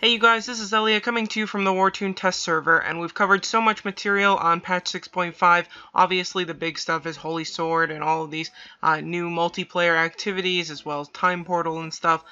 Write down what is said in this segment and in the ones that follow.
Hey you guys, this is Elliot coming to you from the Wartune test server, and we've covered so much material on patch 6.5. Obviously the big stuff is Holy Sword and all of these new multiplayer activities as well as Time Portal and stuff.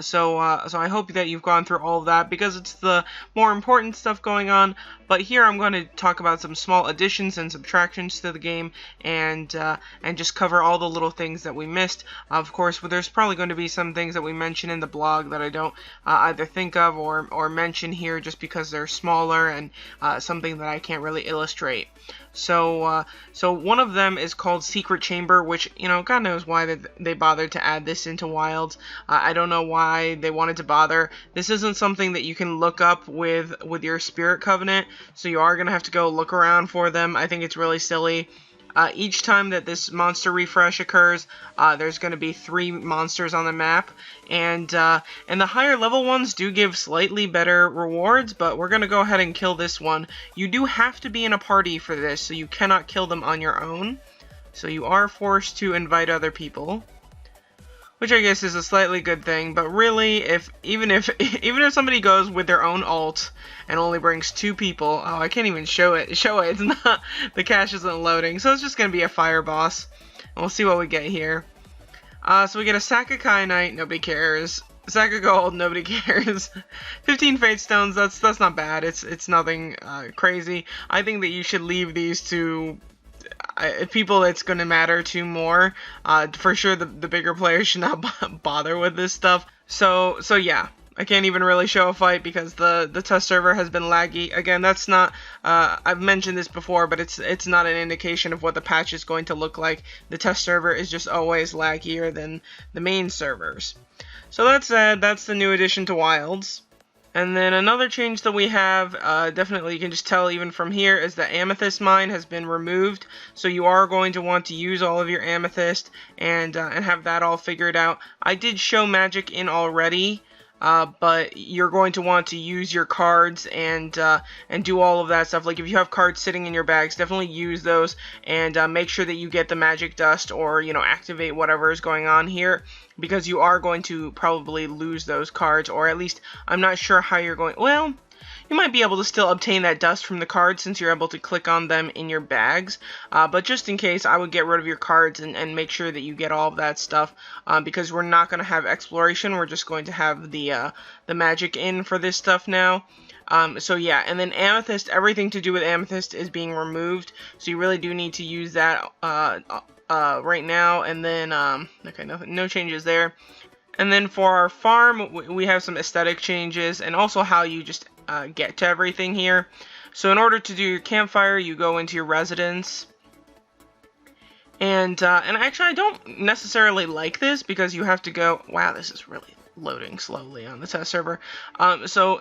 So I hope that you've gone through all of that because it's the more important stuff going on. But here I'm going to talk about some small additions and subtractions to the game and just cover all the little things that we missed. Of course, there's probably going to be some things that we mention in the blog that I don't either think of or mention here just because they're smaller and something that I can't really illustrate. So one of them is called Secret Chamber, which, you know, God knows why they bothered to add this into Wilds. I don't know why they wanted to bother. This isn't something that you can look up with your Spirit Covenant, so you are going to have to go look around for them. I think it's really silly. Each time that this monster refresh occurs, there's going to be 3 monsters on the map, and the higher level ones do give slightly better rewards, but we're going to go ahead and kill this one. You do have to be in a party for this, so you cannot kill them on your own. So you are forced to invite other people, which I guess is a slightly good thing, but really, even if somebody goes with their own ult and only brings 2 people, oh, I can't even show it, it's not, the cache isn't loading, so it's just gonna be a fire boss, and we'll see what we get here. So we get a sack of Kyanite, nobody cares. A sack of gold, nobody cares. 15 Fate Stones, that's not bad, it's nothing crazy. I think that you should leave these to people that's going to matter to more. For sure the bigger players should not bother with this stuff. So yeah, I can't even really show a fight because the test server has been laggy. Again, that's not, I've mentioned this before, but it's not an indication of what the patch is going to look like. The test server is just always laggier than the main servers. So that said, that's the new addition to Wilds. And then another change that we have, definitely you can just tell even from here, is the Amethyst mine has been removed. So you are going to want to use all of your Amethyst and have that all figured out. I did show magic in already, but you're going to want to use your cards and do all of that stuff. Like if you have cards sitting in your bags, definitely use those and make sure that you get the magic dust or, you know, activate whatever is going on here, because you are going to probably lose those cards, or at least I'm not sure how you're going. Well, you might be able to still obtain that dust from the cards since you're able to click on them in your bags, but just in case, I would get rid of your cards and make sure that you get all of that stuff, because we're not going to have exploration, we're just going to have the magic in for this stuff now. So yeah, and then Amethyst, everything to do with Amethyst is being removed, so you really do need to use that right now, and then, okay, no changes there. And then for our farm, we have some aesthetic changes, and also how you just get to everything here. So in order to do your campfire, you go into your residence. And actually, I don't necessarily like this, because you have to go, wow, this is really loading slowly on the test server. So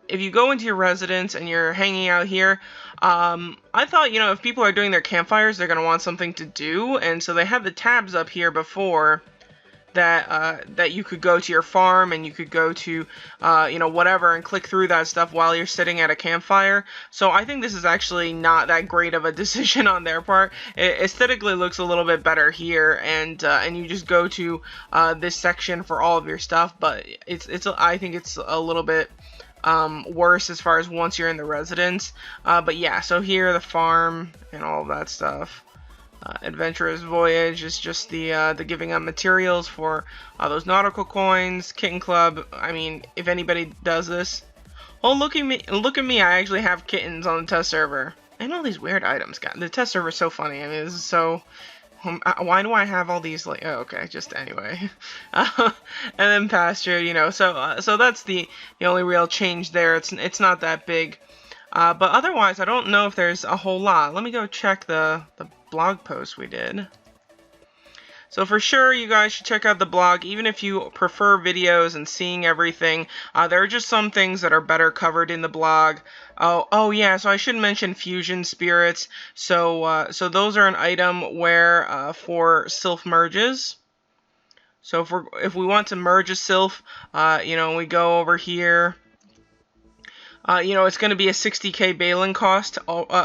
if you go into your residence and you're hanging out here, I thought, you know, if people are doing their campfires, they're going to want something to do, and so they had the tabs up here before that you could go to your farm and you could go to, you know, whatever, and click through that stuff while you're sitting at a campfire. So I think this is actually not that great of a decision on their part. It aesthetically looks a little bit better here, and you just go to this section for all of your stuff, but I think it's a little bit worse as far as once you're in the residence. But yeah, so here the farm and all of that stuff. Adventurous Voyage is just the giving up materials for those nautical coins. Kitten Club, I mean, if anybody does this, oh, look at me, I actually have kittens on the test server and all these weird items. God, the test server is so funny. I mean, this is so, why do I have all these, like, oh, okay, just anyway. And then pasture, you know, so that's the only real change there. It's not that big, but otherwise I don't know if there's a whole lot. Let me go check the blog post we did. So for sure, you guys should check out the blog, even if you prefer videos and seeing everything. There are just some things that are better covered in the blog. Oh yeah, so I should mention fusion spirits. So those are an item where for sylph merges. So if we want to merge a sylph, you know, we go over here. You know, it's going to be a 60k Balin cost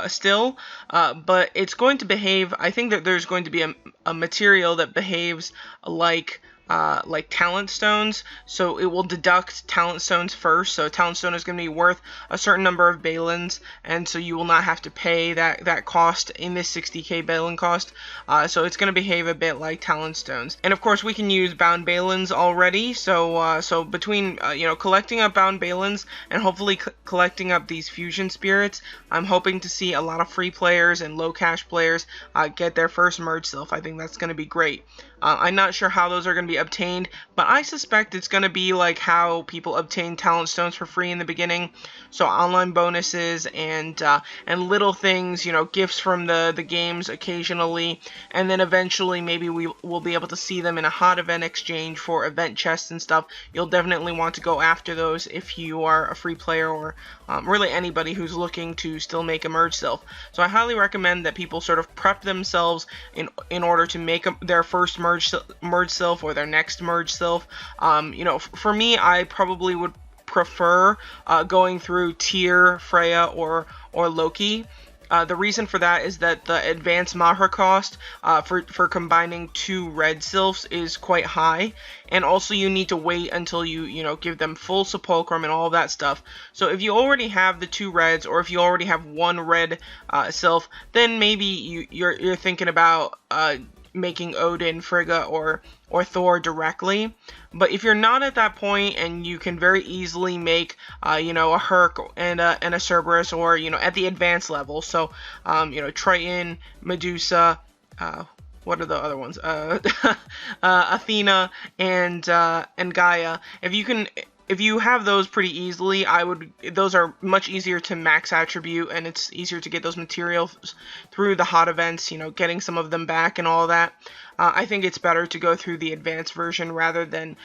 still, but it's going to behave, I think that there's going to be a material that behaves like like talent stones, so it will deduct talent stones first. So a talent stone is going to be worth a certain number of balins, and so you will not have to pay that cost in this 60k balin cost. So it's going to behave a bit like talent stones. And of course we can use bound balins already. So between collecting up bound balins and hopefully collecting up these fusion spirits, I'm hoping to see a lot of free players and low cash players get their first merge sylph. I think that's going to be great. I'm not sure how those are going to be obtained, but I suspect it's going to be like how people obtain talent stones for free in the beginning. So online bonuses and little things, gifts from the games occasionally, and then eventually maybe we will be able to see them in a hot event exchange for event chests and stuff. You'll definitely want to go after those if you are a free player or really anybody who's looking to still make a merge sylph. So I highly recommend that people sort of prep themselves in order to make their first merge sylph or their next merge sylph. For me, I probably would prefer going through Tyr, Freya, or Loki. The reason for that is that the advanced Mahra cost for combining 2 red sylphs is quite high, and also you need to wait until you give them full sepulchrum and all of that stuff. So if you already have the 2 reds, or if you already have 1 red sylph, then maybe you're thinking about making Odin, Frigga, or Thor directly. But if you're not at that point and you can very easily make a Herc and a Cerberus, or at the advanced level, so Triton, Medusa, what are the other ones? Athena and Gaia. If you have those pretty easily, those are much easier to max attribute, and it's easier to get those materials through the hot events, getting some of them back and all that. I think it's better to go through the advanced version rather than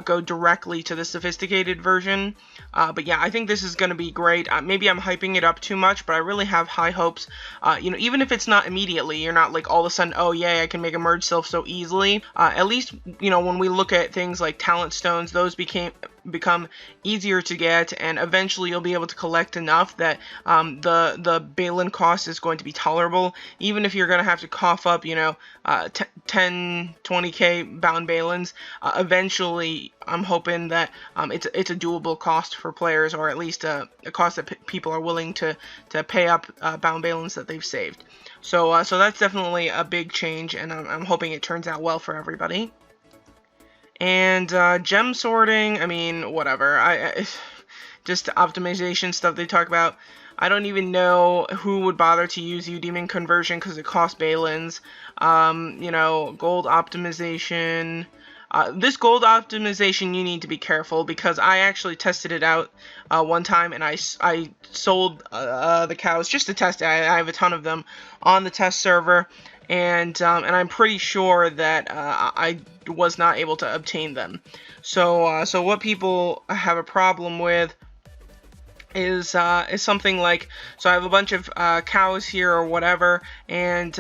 go directly to the sophisticated version. But yeah, I think this is going to be great. Maybe I'm hyping it up too much, but I really have high hopes. Even if it's not immediately, you're not like all of a sudden, oh yay, I can make a merge sylph so easily. At least, when we look at things like talent stones, those become easier to get, and eventually you'll be able to collect enough that the balin cost is going to be tolerable, even if you're going to have to cough up 10 20k bound balins. Eventually I'm hoping that it's a doable cost for players, or at least a cost that people are willing to pay up bound balins that they've saved. So that's definitely a big change, and I'm hoping it turns out well for everybody. And gem sorting, I mean, whatever. Just optimization stuff they talk about. I don't even know who would bother to use Eudemon conversion because it costs balins. Gold optimization. This gold optimization, you need to be careful, because I actually tested it out one time, and I sold the cows just to test it. I have a ton of them on the test server, and I'm pretty sure that I was not able to obtain them. So what people have a problem with is something like, so I have a bunch of cows here or whatever, and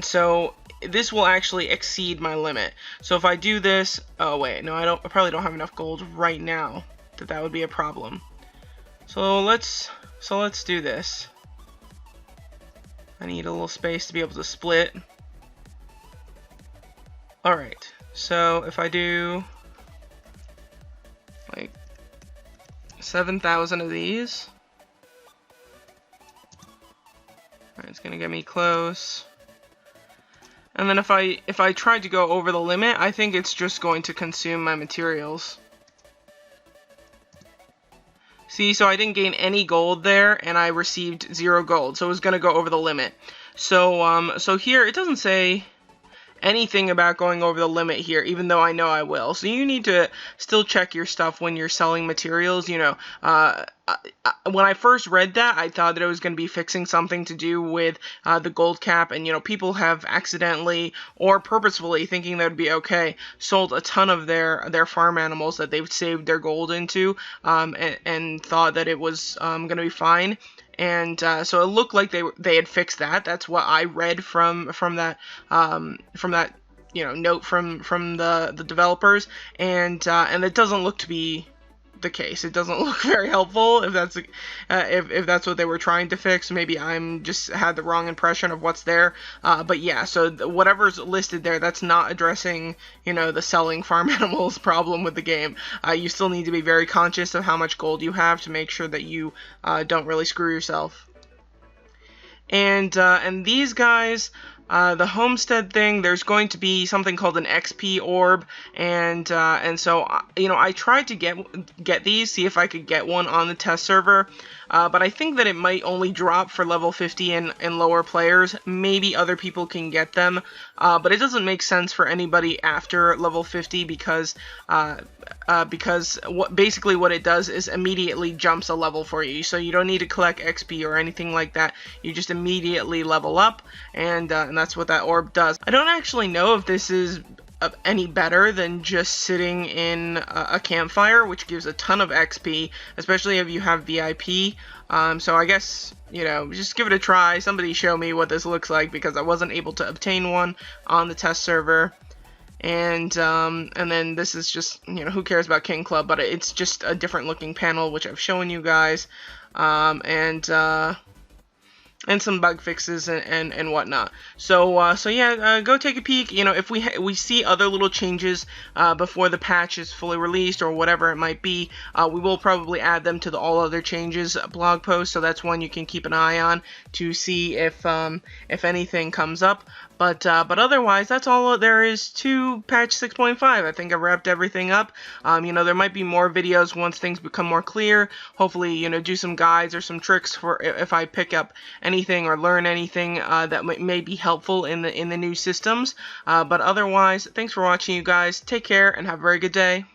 so this will actually exceed my limit. So if I do this, oh wait, no, I probably don't have enough gold right now that would be a problem. So let's do this. I need a little space to be able to split. Alright, so if I do like 7,000 of these, alright, it's gonna get me close. And then if I try to go over the limit, I think it's just going to consume my materials. See, so I didn't gain any gold there, and I received 0 gold, so it was going to go over the limit. So here, it doesn't say anything about going over the limit here, even though I know I will. So you need to still check your stuff when you're selling materials. When I first read that, I thought that it was going to be fixing something to do with the gold cap, and people have accidentally or purposefully, thinking that would be okay, sold a ton of their farm animals that they've saved their gold into, and thought that it was going to be fine. And so it looked like they had fixed that. That's what I read from that note from the developers, and it doesn't look to be the case. It doesn't look very helpful if that's what they were trying to fix. Maybe I'm just had the wrong impression of what's there. But yeah, so whatever's listed there, that's not addressing, the selling farm animals problem with the game. You still need to be very conscious of how much gold you have to make sure that you don't really screw yourself. And these guys, the homestead thing, there's going to be something called an XP orb, and so I tried to get these, see if I could get one on the test server, but I think that it might only drop for level 50 and lower players. Maybe other people can get them, but it doesn't make sense for anybody after level 50 because basically what it does is immediately jumps a level for you. So you don't need to collect XP or anything like that. You just immediately level up, and that's what that orb does. I don't actually know if this is any better than just sitting in a campfire, which gives a ton of XP, especially if you have VIP. So I guess, just give it a try. Somebody show me what this looks like, because I wasn't able to obtain one on the test server. And then this is just, who cares about King Club, but it's just a different looking panel, which I've shown you guys, and some bug fixes and whatnot. So yeah, go take a peek. If we see other little changes before the patch is fully released or whatever it might be, we will probably add them to the all other changes blog post. So that's one you can keep an eye on to see if anything comes up. But otherwise, that's all there is to patch 6.5. I think I wrapped everything up. There might be more videos once things become more clear. Hopefully, do some guides or some tricks for if I pick up anything or learn anything that may be helpful in the new systems. But otherwise, thanks for watching, you guys. Take care and have a very good day.